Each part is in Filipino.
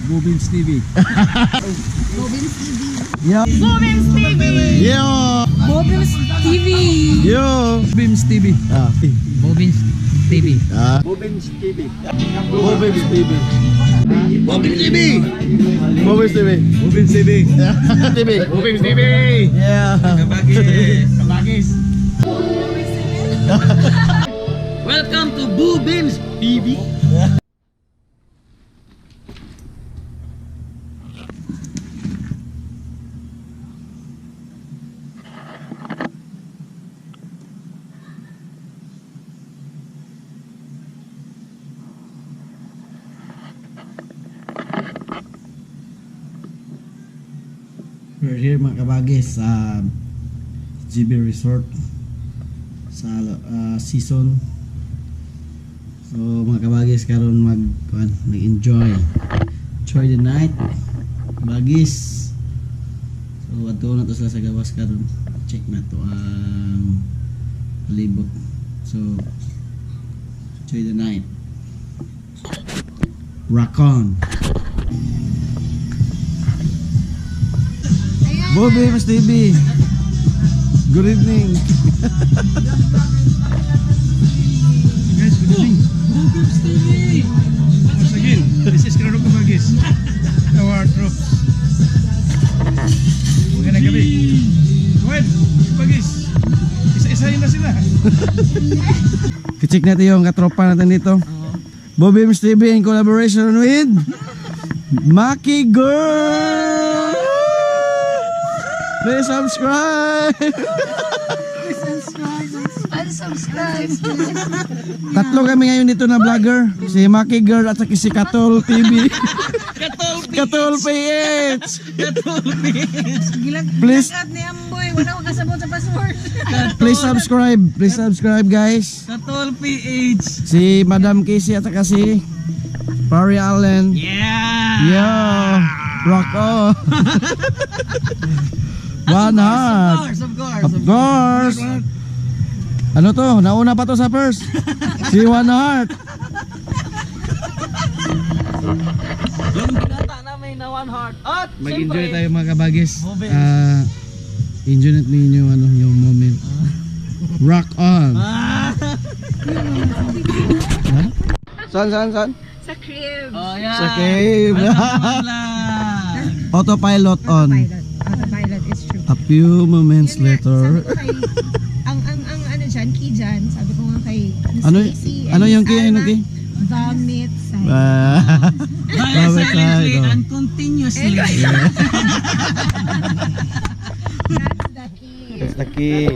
Bobins TV. Bobins TV. Yo. Bobins TV. Yo. Bobins TV. Yo. Bobins TV. Ah. Bobins TV. Ah. Bobins TV. Bobins TV. Bobins TV. Bobins TV. Bobins TV. TV. Bobins TV. Yeah. Kabagis. Kabagis. Welcome to Bobins TV. We're here mga kabagis sa GB Resort sa season. So mga kabagis karon mag-enjoy the night bagis. So ato na to sa gawas karon. Check na to ang palibot. So enjoy the night. Rock on. Bobins TV. Good evening. Guys, good evening. Bobins TV. Once again, this is Carlo Kabagis. Our troops. Magandang gabi. Gwen, Kabagis. Isa-isahin na sila. Kichik natin yung katropa natin dito. Bobins TV in collaboration with Maki Girl. Please subscribe. Unsubscribe. Tatlo kami ngayon dito na vlogger. Si Maki Girl at si Katol TV. Katol PH. Please. Gilagat ni Amboy. Wala ko kasabot sa password. Please subscribe. Please subscribe guys. Katol PH. Si Madam Casey at si Barry Allen. Yeah. Yeah. Rock on. One heart. Of Of course. Ano to? Nauna pa to sa first. Si One Heart. Yung binata namin na One Heart. At Mag-enjoy tayo mga kabagis. Enjoy natin ninyo yung moment. Rock on. Saan? Sa crib. Oh, yeah. Sa cave. Autopilot on. Autopilot is true. A few moments later. Sabi ko kay, ang ano dyan, key dyan, sabi ko nga kay Miss Ano Casey ano and yung Miss key? Ano Alma, key? Vomit side. Silently oh. and continuously. That's the key. That's the key.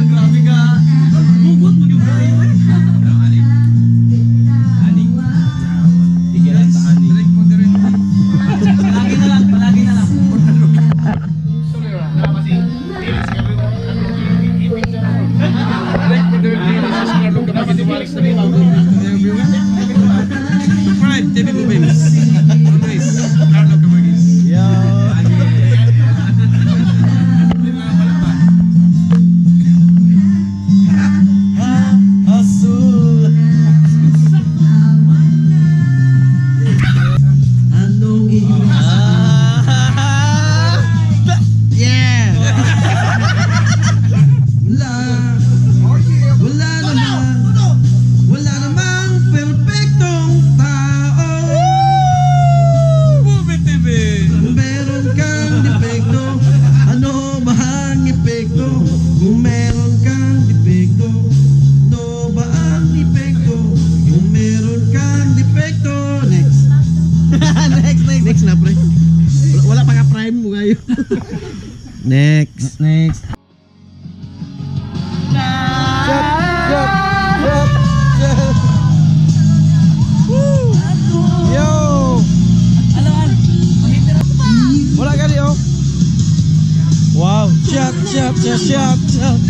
Grabe ka. Bugot mo yung Palagi na lang. Alright, TV Bobins. Always, Carlo Kabagis. Yeah. kayo. Next. Next. Shot, shot, shot, shot. Woo! Yo! Wala ka di, oh. Wow. Shot, shot, shot, shot, shot.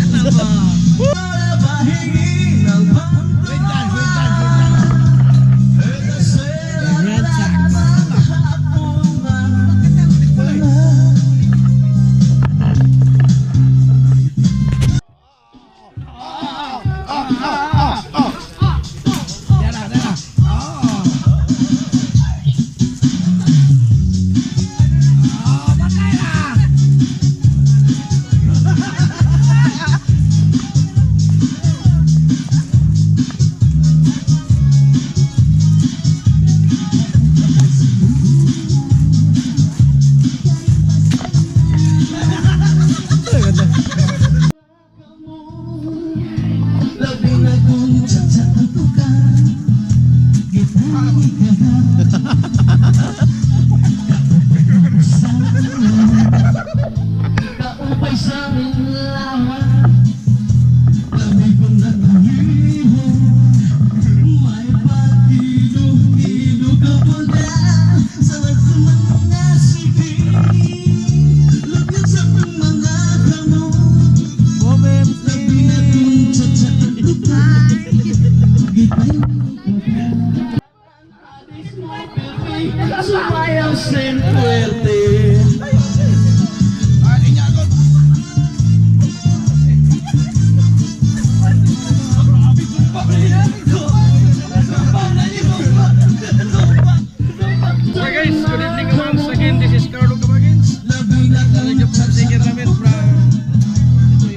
Okay guys, good evening once again. This is Carlo Gabagins. Nalagyan po sa singer namin from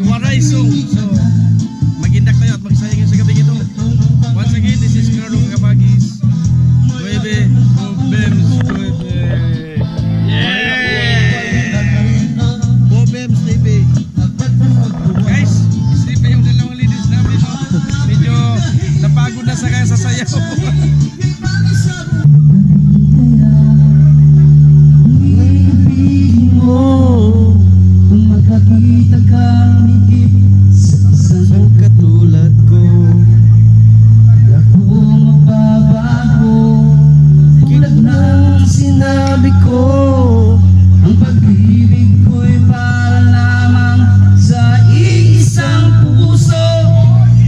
Waray Song. So, magindak tayo at magsayangin sa gabi ito. Once again, this is Carlo Gabagins. Nueve, Bobems, Nueve. Yeah! Bobems TV. Guys, sleep na yung dalawang ladies namin. No? Medyo napagod na sa sasayaw. Makakita kang higit sa isang Katulad ko. ako magbabago. Tulad ng sinabi ko, ang pag-ibig ko'y para lamang sa isang puso.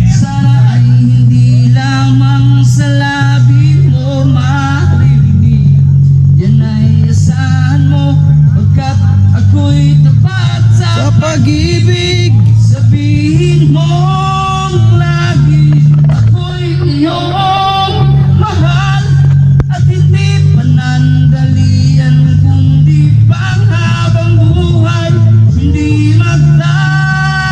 Sana ay hindi lamang sa labi mo maririnig. Yan ay asahan mo, pagkat ako'y tapat Sa pag-ibig. sabihin mong lagi ako'y iyong mahal at hindi panandalian kundi panghabang buhay, hindi magtataksil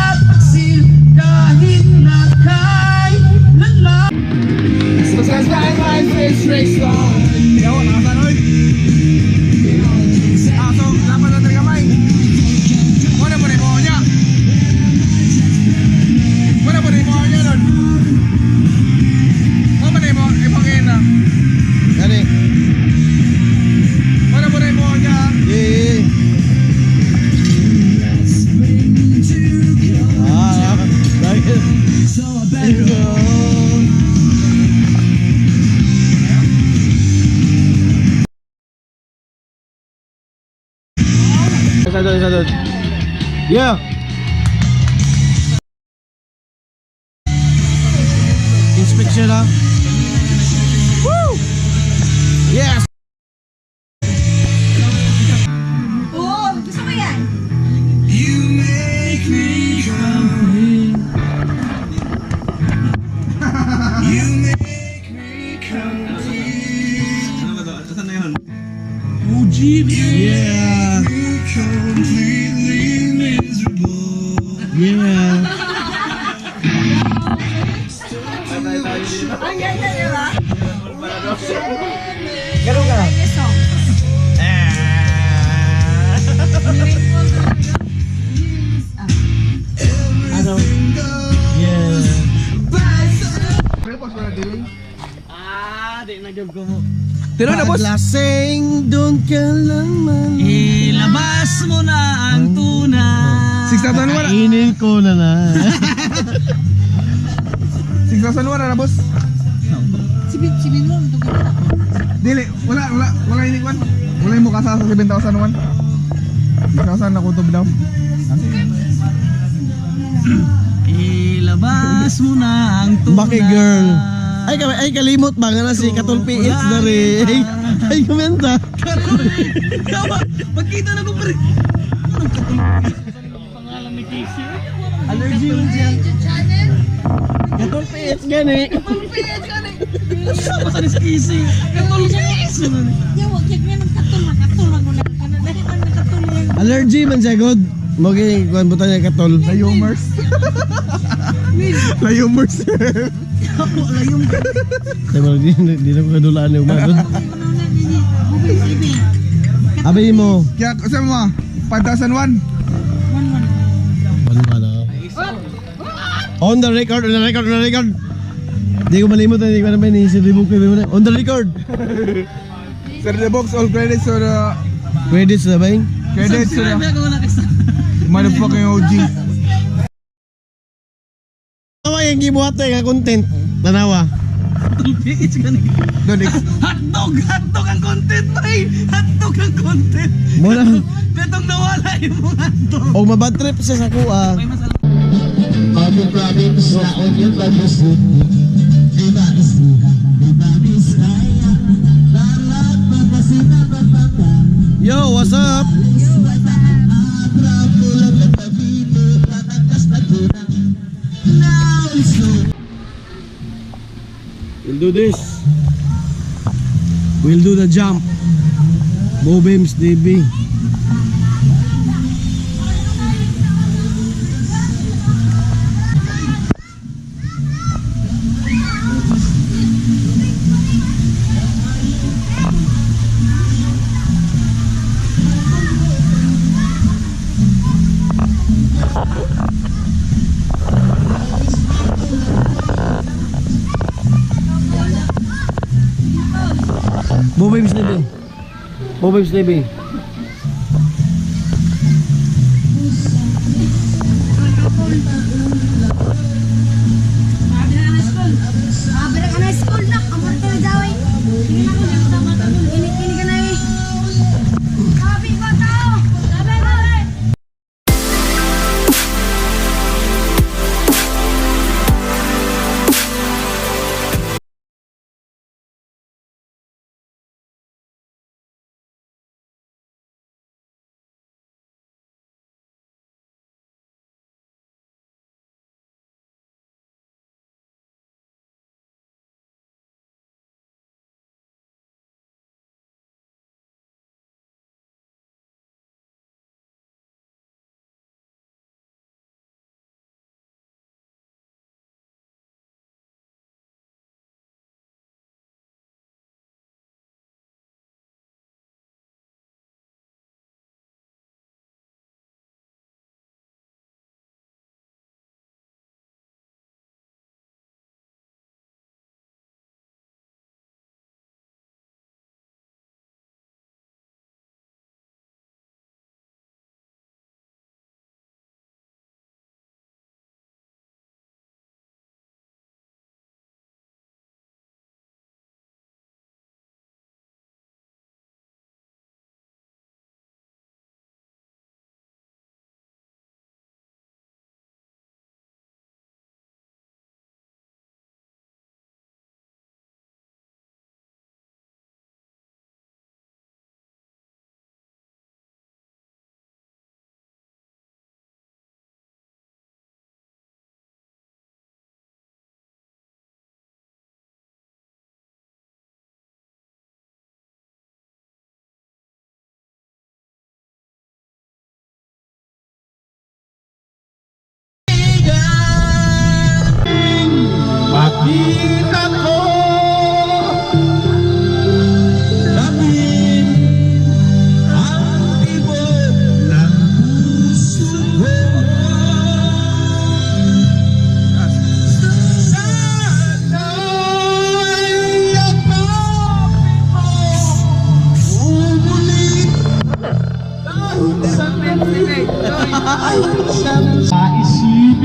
kahit na kailanman. Yo, nakasanoy. So, laban natin kamay. Wala po rin mo niya. Wala po rin mo niya nun. Wala po rin mo, ipangin na. Gani. Wala po rin mo niya. Yeah. Dahil. Isa doon. Yeah. Inspection ha. Woo! Yes! Oo, gusto ko yan. Yeah. Yeah. Ang ganda, di ba? Ganun ka. Yes, oh. Ano? Yeah. Di na mo. Tira na, boss. Lasing, doon ka lang man. Ilabas mo na ang tuna. 6,001 na. Kainin ko na na. 6,001 na, boss. Sibin mo, ito ka na. Dili, wala ini kwan. Wala mo kasa sa 7,001. 6,000 na kutob daw. Ilabas mo na ang tuna. Baki girl. Ay kalimot ba nga na si Katol PH na rin. Ay kumenta. Kawa, pagkita na ko pa rin. Allergy yun siya. Katol PH gani. Sama sa niskisi. Katulog sa iso na ni. Huwag yan nga ng katol. Makatol. Magulat ka na. Dahil man nakatol yan. Allergy man siya god. Mogi kuan buta niya Katol. Layumers. Layumers. Sabi di na ko kadulaan yung umadon. Abi mo. Kaya sa mo 5,001. Ano ba na? On the record. Di ko malimot hindi ko naman ni Sir Book mo na. On the record. Sir the box all credits or credits na ba yung? Credits or Subscribe ako na kasi. motherfucking OG. Tawa yung gibuhat nga content. Tanawa. PH ka ni. Doon Hotdog ang content ay. Hotdog ang content. Muna. Katong nawala yung mga hotdog. O mabad trip siya sa kuha. May masala. Ako province na onion pag-usod. Diba islihan, diba bisaya. Lalat magkasina pagpata. Yo, what's up? We'll do this. We'll do the jump. Bobims DB. Bobims DB. Bobims DB.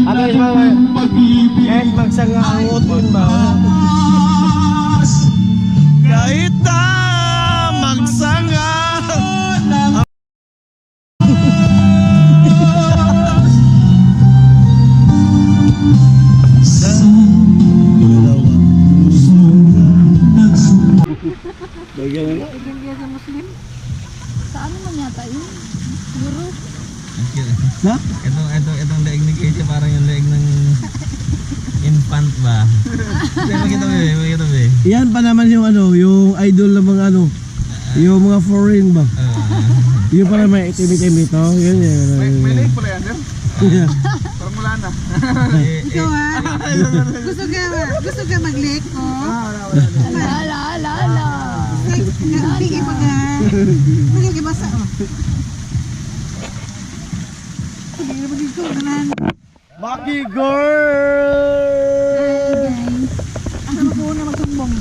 Ano yung mga kahit magsanga ang utol ba? Kahit na magsanga Na? Itong leeg ni Casey parang yung leeg ng infant ba? Makita mo eh. Yan pa naman yung ano, yung idol ng mga ano, yung mga foreign ba? Yung pala may itim-itim ito, yun yun. May leg pala yan, sir. Yeah. Parang wala na. Ikaw gusto ka mag-lick ko? Ala. Sige pa ka. Magkakibasa oh. Sige na magiging ko naman. Lucky girl! Ang sama po na magsumbong.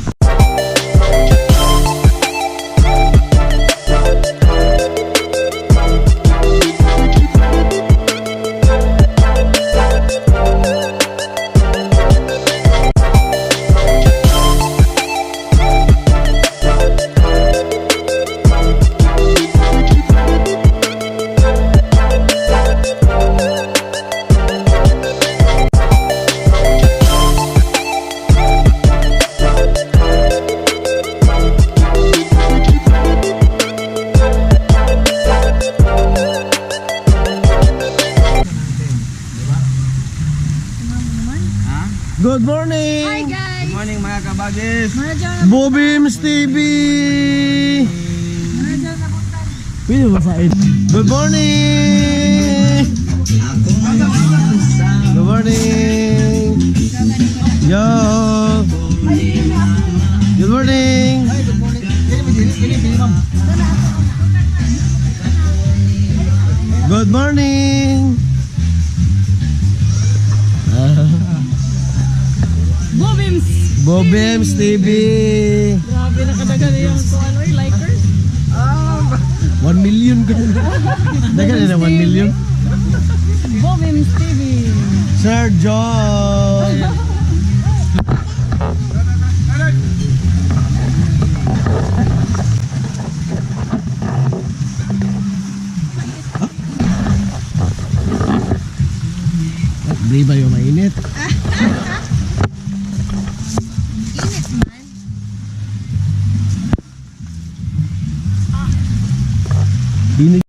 Good morning! Hi guys! Good morning mga kabagis. Bobims TV! Pwede ba sa Good morning! Good morning! Yo! Good morning! Good morning! Bobims! Bobims TV! Grabe nakadagan yung kung ano yung likers. 1 million ka. Dagan na 1 million. Bobims TV. Sir Joy! Di ba yung mainit? Init man. Dinig.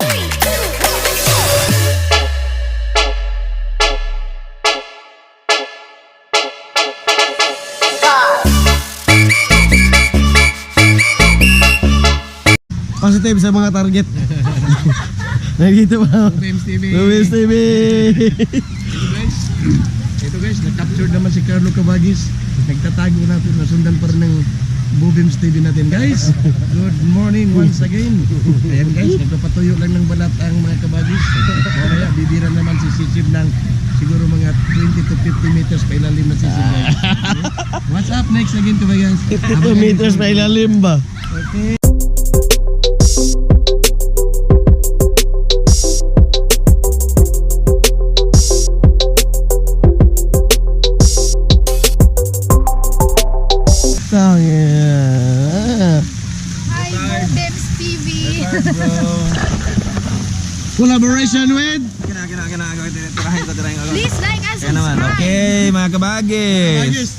Positive sa mga target. Nandito ba? Bobims TV. Bobims TV. Ito guys, na-captured naman si Carlo Cabagis. Nagtatago natin, nasundan pa rin ng Bobims TV natin guys. Good morning once again. Ayan guys, nagpapatuyo lang ng balat ang mga kabagis. Mamaya bibira naman si Sisib ng siguro mga 20 to 50 meters pa ilalim na Sisib guys. What's up next again kabagis? 52 meters pa ilalim ba? Okay. Hi Bobims TV. Collaboration with Please like and Kaya naman, subscribe. okay mga kabagis.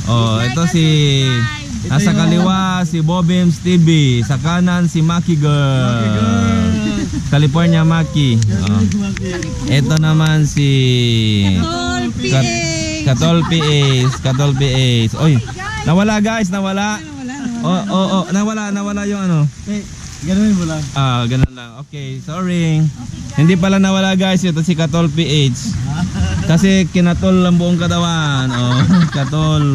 Oh, Like ito and si subscribe. nasa kaliwa si Bobims TV, sa kanan si Maki Girl. California Maki. Oh. Ito naman si Katol PAs. Oy, nawala guys, nawala. Nawala yung ano. Ganun mo lang. Ganun lang. Okay, sorry. Hindi pala nawala guys, ito si Katol PH. Kasi kinatol ang buong katawan. Oh, katol.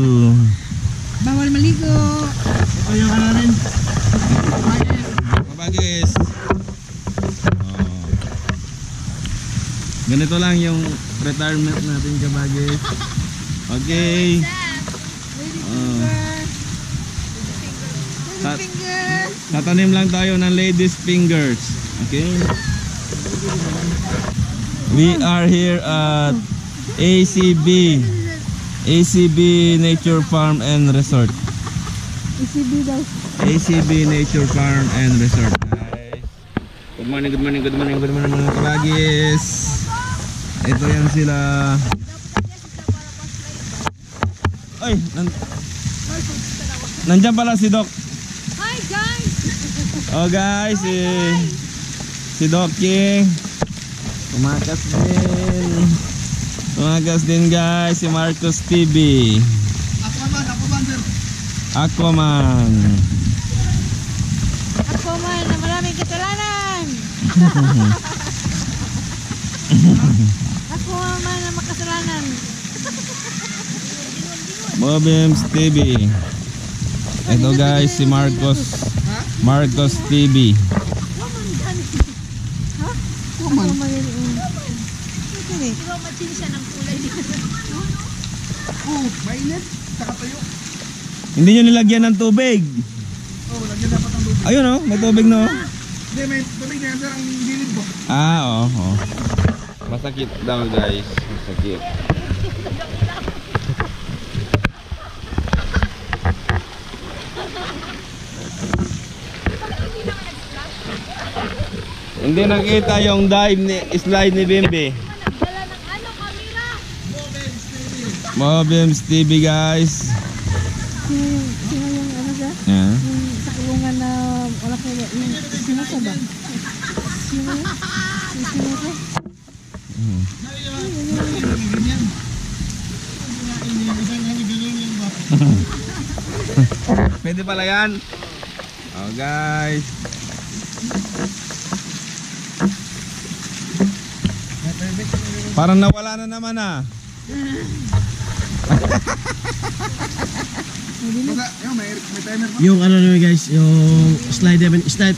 Bawal maligo. Ito yung ano rin. Kabagis. Oh. Ganito lang yung retirement natin kabagis. Okay. Oh. Finger. Tatanim lang tayo ng ladies fingers. Okay? We are here at ACB Nature Farm and Resort. ECB daw. ACB Nature Farm and Resort. Guys. Good morning mga kalagis. Ito yan sila. Ay, nandiyan pala si Doc. Hi guys! Oh guys, si Doc King. Tumakas din guys si Marcos TV. Aquaman Na maraming kasalanan! Aquaman na makasalanan! Bobims TV. Ito guys si Marcos TV. Aquaman yun. Ikaw matin siya ng kulay dito. Hindi nyo nilagyan ng tubig. Ayun oh, may tubig no. Hindi, may tubig na yan sir, ang gilid po. Oo. Masakit daw guys, masakit. Hindi nakita yung slide ni Bimbi. Mobims TV guys. Sino yung ano siya? Yeah. Yung sa kulungan na wala ko yung sinusa ba? Sino yun? Yung sinusa? Pwede pala yan. Oh guys. Parang nawala na naman ah. May timer pa. Yung ano naman guys, yung slide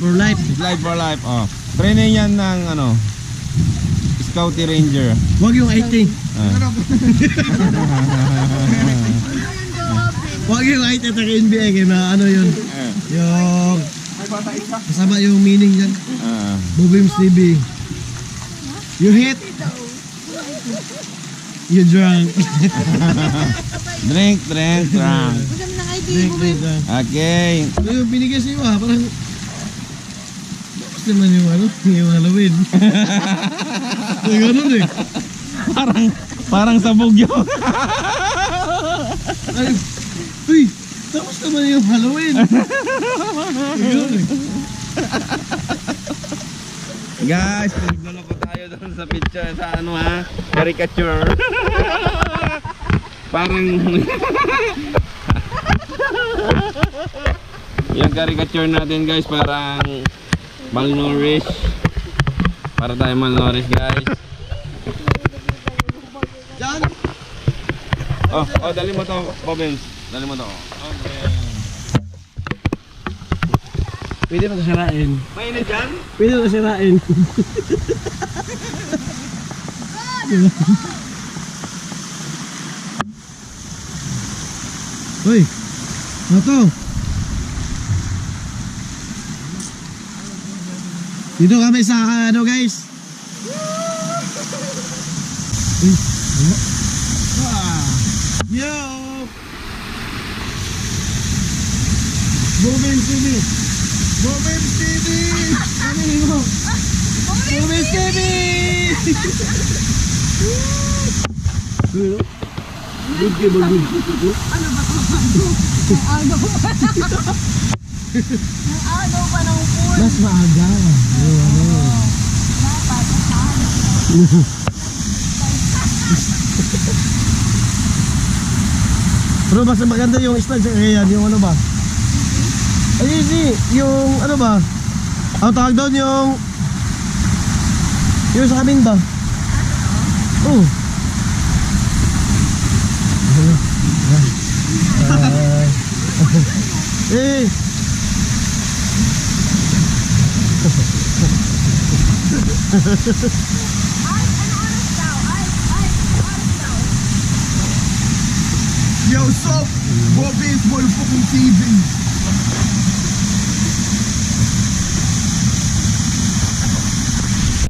for life. Slide for life. Oh. Training yan ng ano, Scouty Ranger. Huwag yung 80. Huwag yung 80 at NBA kaya na ano yun. Yung kasama yung meaning dyan. Bobims TV. You hit. You drunk. Drink. Maganda ng ID mo ba? Okay. So yung binigay sa iyo parang bakit naman yung ano, yung Halloween. Yung ganun eh. Parang sabog yun. Ay, uy, tapos naman yung Halloween. Yung ganun eh. Guys, nagloloko tayo doon sa picture sa ano ha, caricature. Parang yung caricature natin guys, parang malnourished. Para tayo malnourished guys. Diyan. Oh, dali mo to, Bobens. Dali mo to. Okay. Pwede mo sirain. Mainit dyan? Pwede mo sirain. Uy, ano to? Dito kami sa ano guys. Uy, ano? Yo! Bobims TV! Bobims TV! Ano mo? Bobims TV! Good ka ba good? Agaw pa ng pool. Mas maaga. Pero mas maganda yung slide sa kaya yung ano ba? Ay, yung ano ba? Ang tawag doon yung sa amin ba? Oh. Eh. Yo, sup? Bobims, Bolpokong TV.